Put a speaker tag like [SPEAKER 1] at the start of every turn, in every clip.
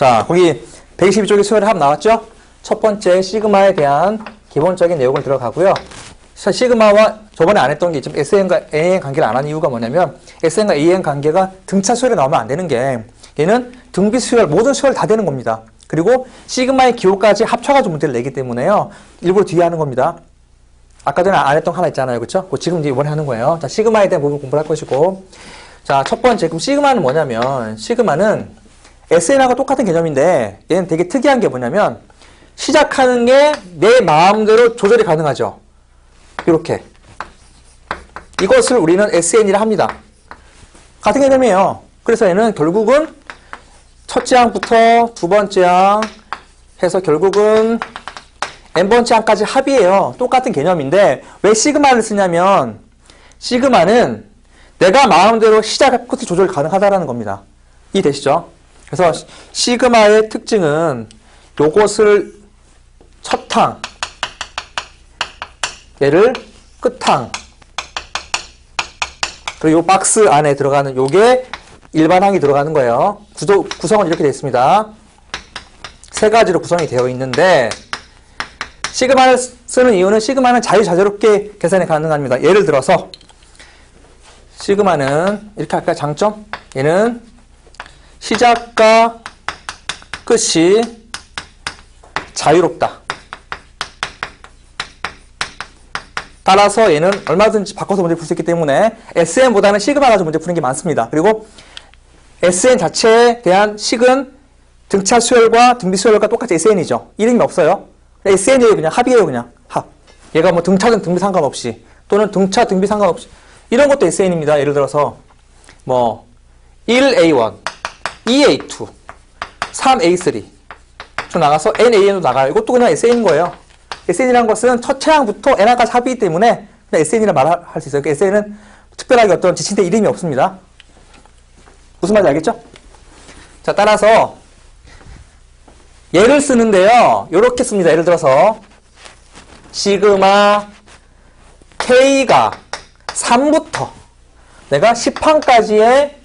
[SPEAKER 1] 자, 거기 122쪽에 수열의 합 나왔죠? 첫 번째 시그마에 대한 기본적인 내용을 들어가고요. 시그마와 저번에 안 했던 게 지금 SN과 AN 관계를 안 한 이유가 뭐냐면 SN과 AN 관계가 등차 수열에 나오면 안 되는 게 얘는 등비 수열, 모든 수열 다 되는 겁니다. 그리고 시그마의 기호까지 합쳐가지고 문제를 내기 때문에요. 일부러 뒤에 하는 겁니다. 아까 전에 안 했던 거 하나 있잖아요. 그쵸? 지금 이제 이번에 하는 거예요. 자, 시그마에 대한 부분 공부를 할 것이고. 자, 첫 번째, 그럼 시그마는 뭐냐면, 시그마는 SN하고 똑같은 개념인데, 얘는 되게 특이한 게 뭐냐면, 시작하는 게 내 마음대로 조절이 가능하죠. 이렇게. 이것을 우리는 SN이라 합니다. 같은 개념이에요. 그래서 얘는 결국은 첫째 항부터 두 번째 항 해서 결국은 n번째 항까지 합이에요. 똑같은 개념인데 왜 시그마를 쓰냐면 시그마는 내가 마음대로 시작 끝을 조절 가능하다는 겁니다. 이해되시죠? 그래서 시그마의 특징은 요것을 첫 항, 얘를 끝항, 그리고 요 박스 안에 들어가는 요게 일반항이 들어가는 거예요. 구성은 이렇게 되어 있습니다. 세 가지로 구성이 되어 있는데 시그마를 쓰는 이유는 시그마는 자유자재롭게 계산이 가능합니다. 예를 들어서 시그마는 이렇게 할까요? 장점? 얘는 시작과 끝이 자유롭다. 따라서 얘는 얼마든지 바꿔서 문제 풀 수 있기 때문에 SN보다는 시그마 가지고 문제 푸는 게 많습니다. 그리고 SN 자체에 대한 식은 등차 수열과 등비 수열과 똑같이 SN이죠. 이름이 없어요. SN이에요. 그냥 합이에요. 그냥 합. 얘가 뭐 등차든 등비 상관없이 또는 등차 등비 상관없이 이런 것도 SN입니다. 예를 들어서 뭐 1A1, 2A2, 3A3 쭉 나가서 NAN도 나가요. 이것도 그냥 SN인 거예요. SN이라는 것은 첫째 항부터 N항까지 합이기 때문에 그냥 SN이라 말할 수 있어요. SN은 특별하게 어떤 지칭된 이름이 없습니다. 무슨 말인지 알겠죠? 자, 따라서 얘를 쓰는데요. 요렇게 씁니다. 예를 들어서 시그마 K가 3부터 내가 10항까지의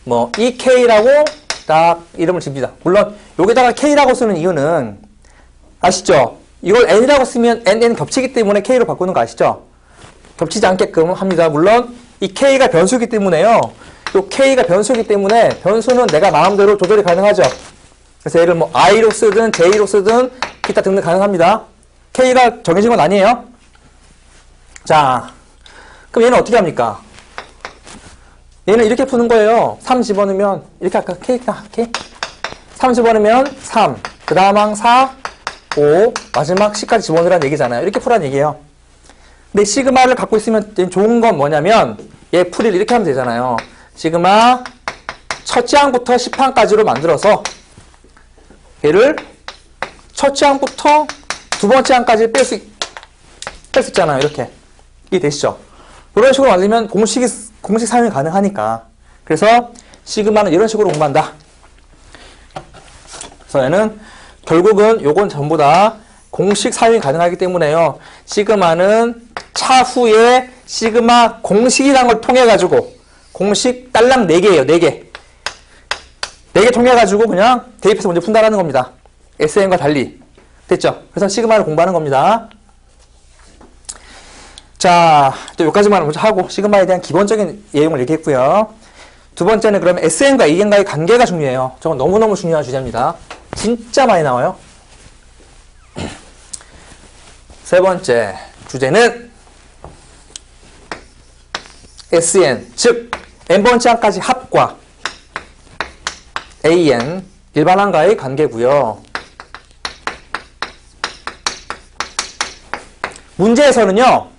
[SPEAKER 1] 뭐 EK라고 딱 이름을 줍니다. 물론 여기다가 K라고 쓰는 이유는 아시죠? 이걸 N이라고 쓰면 NN 겹치기 때문에 K로 바꾸는 거 아시죠? 겹치지 않게끔 합니다. 물론 이 K가 변수이기 때문에요. 요 K가 변수이기 때문에 변수는 내가 마음대로 조절이 가능하죠. 그래서 얘를 뭐 I로 쓰든 J로 쓰든 기타 등등 가능합니다. K가 정해진 건 아니에요. 자, 그럼 얘는 어떻게 합니까? 얘는 이렇게 푸는 거예요. 3 집어넣으면 이렇게 할까? K 3 집어넣으면 3, 그 다음 항 4, 5, 마지막 10까지 집어넣으라는 얘기잖아요. 이렇게 풀라는 얘기예요. 근데 시그마를 갖고 있으면 좋은 건 뭐냐면 얘 풀이를 이렇게 하면 되잖아요. 시그마 첫째 항부터 10항까지로 만들어서 얘를 첫째 항부터 두 번째 항까지 뺄 수 있잖아요. 이렇게. 이해되시죠? 이런 식으로 만들면 공식 사용이 가능하니까. 그래서 시그마는 이런 식으로 공부한다. 그래서 얘는 결국은 요건 전부 다 공식 사용이 가능하기 때문에요. 시그마는 차후에 시그마 공식이라는 걸 통해 가지고 공식 딸랑 4개예요. 4개. 4개 통해 가지고 그냥 대입해서 문제 푼다라는 겁니다. SN과 달리. 됐죠? 그래서 시그마를 공부하는 겁니다. 자, 또 여기까지만 먼저 하고 시그마에 대한 기본적인 내용을 얘기했고요. 두 번째는 그러면 SN과 AN과의 관계가 중요해요. 저건 너무너무 중요한 주제입니다. 진짜 많이 나와요. 세 번째 주제는 SN, 즉 n번째 항까지 합과 AN, 일반항과의 관계고요. 문제에서는요.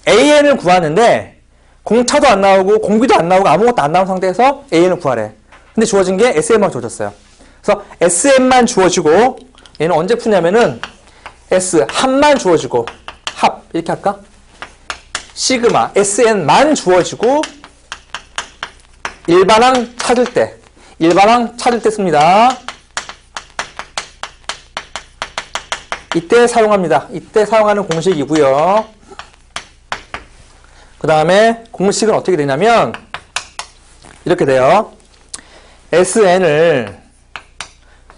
[SPEAKER 1] AN을 구하는데 공차도 안 나오고 공비도 안 나오고 아무것도 안 나온 상태에서 AN을 구하래. 근데 주어진 게 SN만 주어졌어요. 그래서 SN만 주어지고 얘는 언제 푸냐면은 S 합만 주어지고 합 이렇게 할까? 시그마 SN만 주어지고 일반항 찾을 때 씁니다. 이때 사용합니다. 이때 사용하는 공식이고요. 그 다음에 공식은 어떻게 되냐면 이렇게 돼요. SN을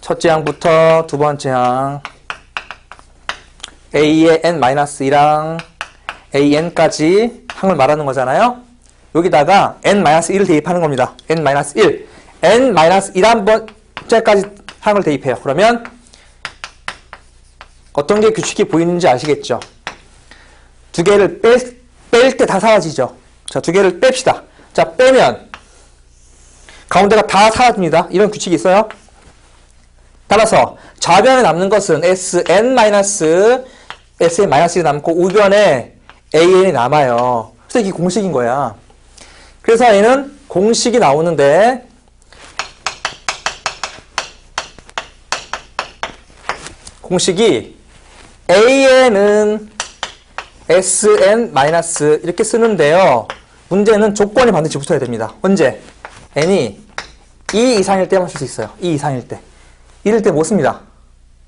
[SPEAKER 1] 첫째 항부터 두 번째 항 a의 n-1랑 an까지 항을 말하는 거잖아요. 여기다가 n-1을 대입하는 겁니다. n-1. n-1 번째까지 항을 대입해요. 그러면 어떤 게 규칙이 보이는지 아시겠죠? 두 개를 뺄 때 다 사라지죠. 자, 두 개를 뺍시다. 자, 빼면 가운데가 다 사라집니다. 이런 규칙이 있어요. 따라서 좌변에 남는 것은 sn-1이 남고 우변에 an이 남아요. 그래서 이게 공식인 거야. 그래서 얘는 공식이 나오는데 공식이 an은 sn- 이렇게 쓰는데요. 문제는 조건이 반드시 붙어야 됩니다. 언제? n이 2 이상일 때만 쓸 수 있어요. 2 이상일 때. 이럴 때 못 씁니다.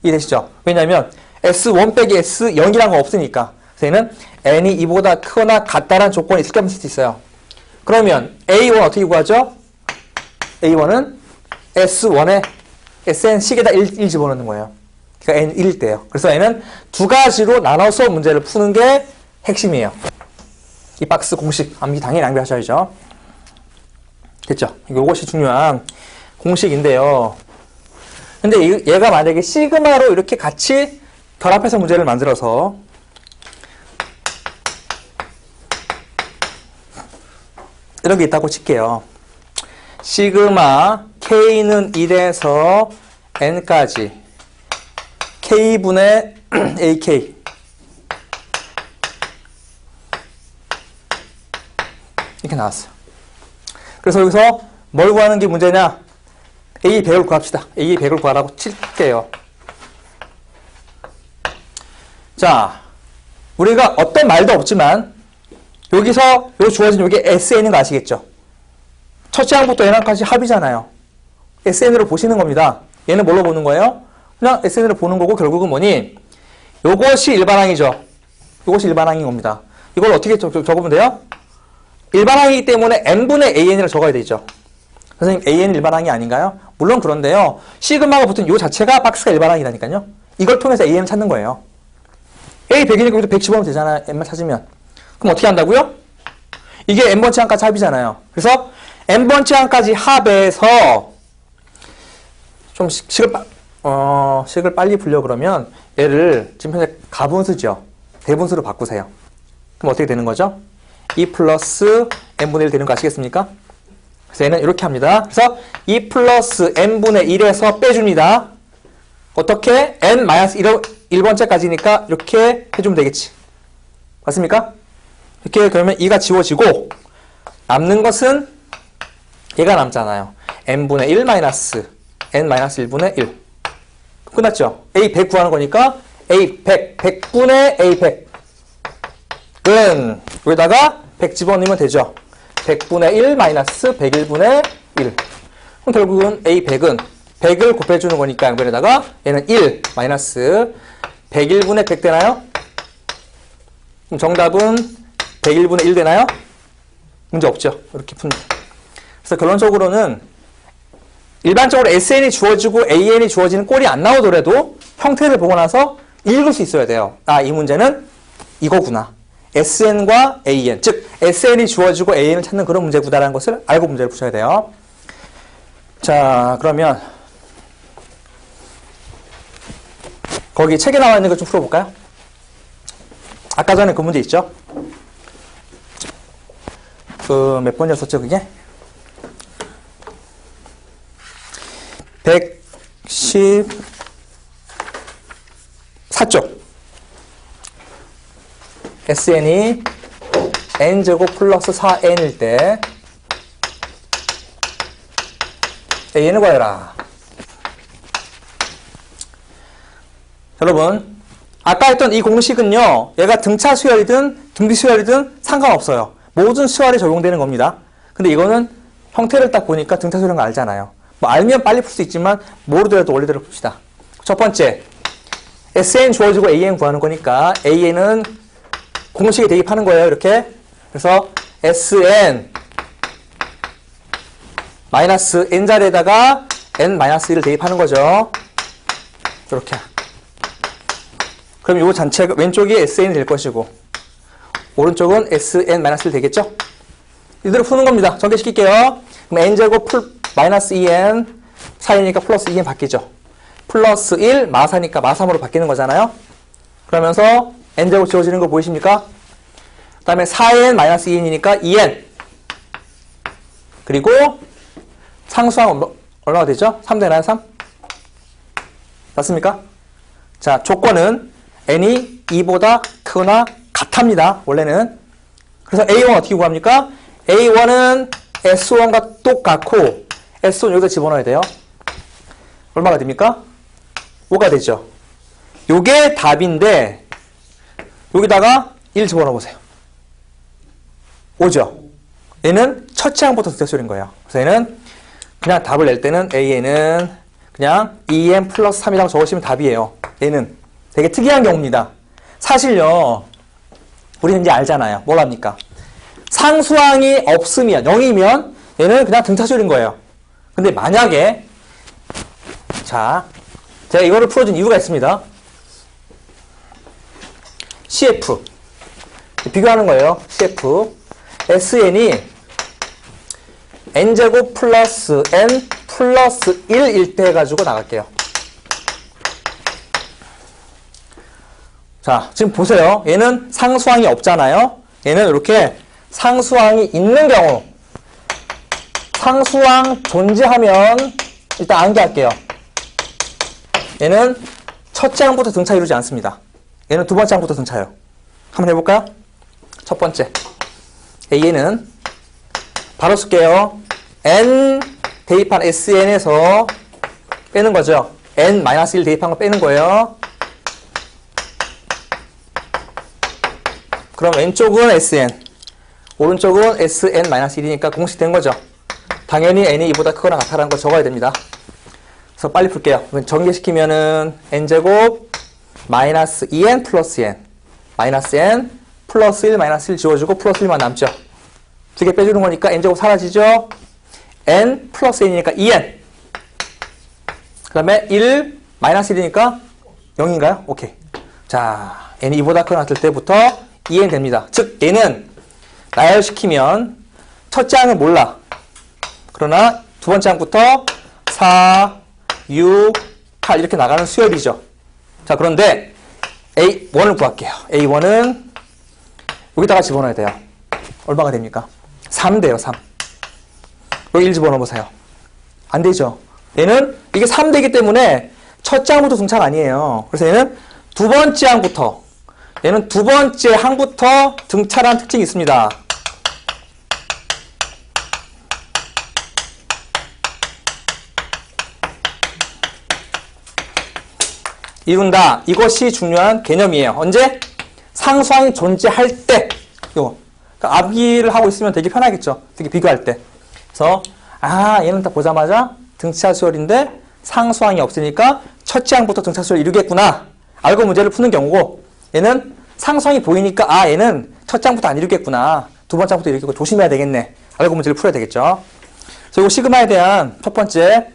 [SPEAKER 1] 이해되시죠? 왜냐하면 S1 빼기 S0이란 거 없으니까. 그래서 얘는 n이 2보다 크거나 같다라는 조건이 있을 때만 쓸 수 있어요. 그러면 A1 어떻게 구하죠? A1은 S1에 SN 식에다 1 집어넣는 거예요. 그러니까 n 1일 때예요. 그래서 얘는 두 가지로 나눠서 문제를 푸는 게 핵심이에요. 이 박스 공식 암기 당연히 낭비하셔야죠. 됐죠? 이것이 중요한 공식인데요. 근데 얘가 만약에 시그마로 이렇게 같이 결합해서 문제를 만들어서 이런 게 있다고 칠게요. 시그마 K는 1에서 N까지 K분의 AK 이렇게 나왔어요. 그래서 여기서 뭘 구하는 게 문제냐? A 100을 구합시다. A 100을 구하라고 칠게요. 자, 우리가 어떤 말도 없지만 여기서 요 주어진 요게 SN인 거 아시겠죠? 첫째 항부터 n항까지 합이잖아요. SN으로 보시는 겁니다. 얘는 뭘로 보는 거예요? 그냥 SN으로 보는 거고 결국은 뭐니? 요것이 일반항이죠. 요것이 일반항인 겁니다. 이걸 어떻게 적으면 돼요? 일반항이기 때문에 n분의 an이라고 적어야 되죠. 선생님, an 일반항이 아닌가요? 물론 그런데요. 시그마가 붙은 요 자체가 박스가 일반항이라니까요. 이걸 통해서 an을 찾는 거예요. a 100이니까 여기도 100 집어넣으면 되잖아요. n만 찾으면. 그럼 어떻게 한다고요? 이게 n번째 항까지 합이잖아요. 그래서 n번째 항까지 합해서 좀 식을 빨리 풀려 그러면 얘를 지금 현재 가분수죠. 대분수로 바꾸세요. 그럼 어떻게 되는 거죠? 2 플러스 n분의 1 되는 거 아시겠습니까? 그래서 얘는 이렇게 합니다. 그래서 2 플러스 n분의 1에서 빼줍니다. 어떻게? n-1번째까지니까 이렇게 해주면 되겠지. 맞습니까? 이렇게 그러면 2가 지워지고 남는 것은 얘가 남잖아요. n분의 1 마이너스 n-1분의 1 끝났죠? a 100 구하는 거니까 a 100, 100분의 a 100은 여기다가 100 집어넣으면 되죠. 100분의 1 마이너스 101분의 1 그럼 결국은 a 100은 100을 곱해주는 거니까 양변에다가 얘는 1 마이너스 101분의 100 되나요? 그럼 정답은 101분의 1 되나요? 문제 없죠. 이렇게 푼다. 그래서 결론적으로는 일반적으로 SN이 주어지고 AN이 주어지는 꼴이 안 나오더라도 형태를 보고 나서 읽을 수 있어야 돼요. 아, 이 문제는 이거구나. SN과 AN, 즉 SN이 주어지고 AN을 찾는 그런 문제구나라는 것을 알고 문제를 푸셔야 돼요. 자, 그러면 거기 책에 나와 있는 거 좀 풀어볼까요? 아까 전에 그 문제 있죠? 그 몇 번이었었죠, 그게? 114쪽. SN이 n제곱 플러스 4n일 때 AN을 구하여라. 여러분, 아까 했던 이 공식은요, 얘가 등차 수열이든 등비 수열이든 상관없어요. 모든 수열에 적용되는 겁니다. 근데 이거는 형태를 딱 보니까 등차 수열인 거 알잖아요. 뭐 알면 빨리 풀 수 있지만 모르더라도 원리대로 풉시다. 첫 번째, SN 주어지고 AN 구하는 거니까 AN은 공식에 대입하는 거예요. 이렇게. 그래서 SN 마이너스 N자리에다가 N-1을 대입하는 거죠. 이렇게. 그럼 요 전체가 왼쪽이 SN이 될 것이고 오른쪽은 SN-1 되겠죠? 이대로 푸는 겁니다. 전개시킬게요. 그럼 n제곱 마이너스 2n 4이니까 플러스 2n 바뀌죠. 플러스 1 마4니까 마3으로 바뀌는 거잖아요. 그러면서 n제곱 지워지는 거 보이십니까? 그 다음에 4n 마이너스 2n이니까 2n. 그리고 상수항 얼마가 되죠? 3 되나요? 3? 맞습니까? 자, 조건은 n이 2보다 크거나 같답니다. 원래는. 그래서 A1 어떻게 구합니까? A1은 S1과 똑같고 S1 여기다 집어넣어야 돼요. 얼마가 됩니까? 5가 되죠. 요게 답인데 여기다가 1 집어넣어 보세요. 5죠. 얘는 첫째 항부터 등차수열인 거예요. 그래서 얘는 그냥 답을 낼 때는 A에는 그냥 2n 플러스 3이라고 적으시면 답이에요. 얘는 되게 특이한 경우입니다. 사실요, 우리는 이제 알잖아요. 뭘 합니까? 상수항이 없으면, 0이면 얘는 그냥 등차수열인 거예요. 근데 만약에, 자, 제가 이거를 풀어준 이유가 있습니다. CF. 비교하는 거예요. CF. SN이 n제곱 플러스 n 플러스 1일 때 해가지고 나갈게요. 자, 지금 보세요. 얘는 상수항이 없잖아요. 얘는 이렇게 상수항이 있는 경우, 상수항 존재하면 일단 암기할게요. 얘는 첫째 항부터 등차 이루지 않습니다. 얘는 두 번째 항부터 등차요. 한번 해볼까요? 첫 번째. A는 바로 쓸게요. n 대입한 SN에서 빼는 거죠. n-1 대입한 거 빼는 거예요. 그럼 왼쪽은 SN, 오른쪽은 SN-1이니까 공식된 거죠. 당연히 n이 2보다 크거나 같다라는 거 적어야 됩니다. 그래서 빨리 풀게요. 전개시키면은 n제곱 마이너스 2n 플러스 n 마이너스 n 플러스 1 마이너스 1 지워주고 플러스 1만 남죠. 두 개 빼주는 거니까 n제곱 사라지죠. n 플러스 n이니까 2n. 그 다음에 1 마이너스 1이니까 0인가요? 오케이. 자, n이 2보다 크거나 같을 때부터 2n 됩니다. 즉 얘는 나열시키면 첫째 항은 몰라. 그러나 두 번째 항부터 4, 6, 8 이렇게 나가는 수열이죠. 자, 그런데 A1을 구할게요. A1은 여기다가 집어넣어야 돼요. 얼마가 됩니까? 3 돼요, 3. 여기 1 집어넣어 보세요. 안 되죠. 얘는 이게 3 되기 때문에 첫째 항부터 등차가 아니에요. 그래서 얘는 두 번째 항부터, 얘는 두 번째 항부터 등차라는 특징이 있습니다. 이룬다. 이것이 중요한 개념이에요. 언제? 상수항이 존재할 때. 이거. 그러니까 암기를 하고 있으면 되게 편하겠죠. 되게 비교할 때. 그래서 얘는 딱 보자마자 등차 수열인데 상수항이 없으니까 첫째 항부터 등차 수열 이루겠구나. 알고 문제를 푸는 경우고, 얘는 상수항이 보이니까 얘는 첫째 항부터 안 이루겠구나. 두 번째 항부터 이루겠고 조심해야 되겠네. 알고 문제를 풀어야 되겠죠. 그래서 이거 시그마에 대한 첫 번째,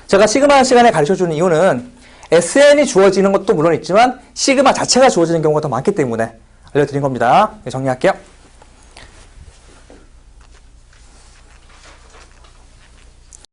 [SPEAKER 1] 제가 시그마 시간에 가르쳐주는 이유는 SN이 주어지는 것도 물론 있지만 시그마 자체가 주어지는 경우가 더 많기 때문에 알려드린 겁니다. 정리할게요.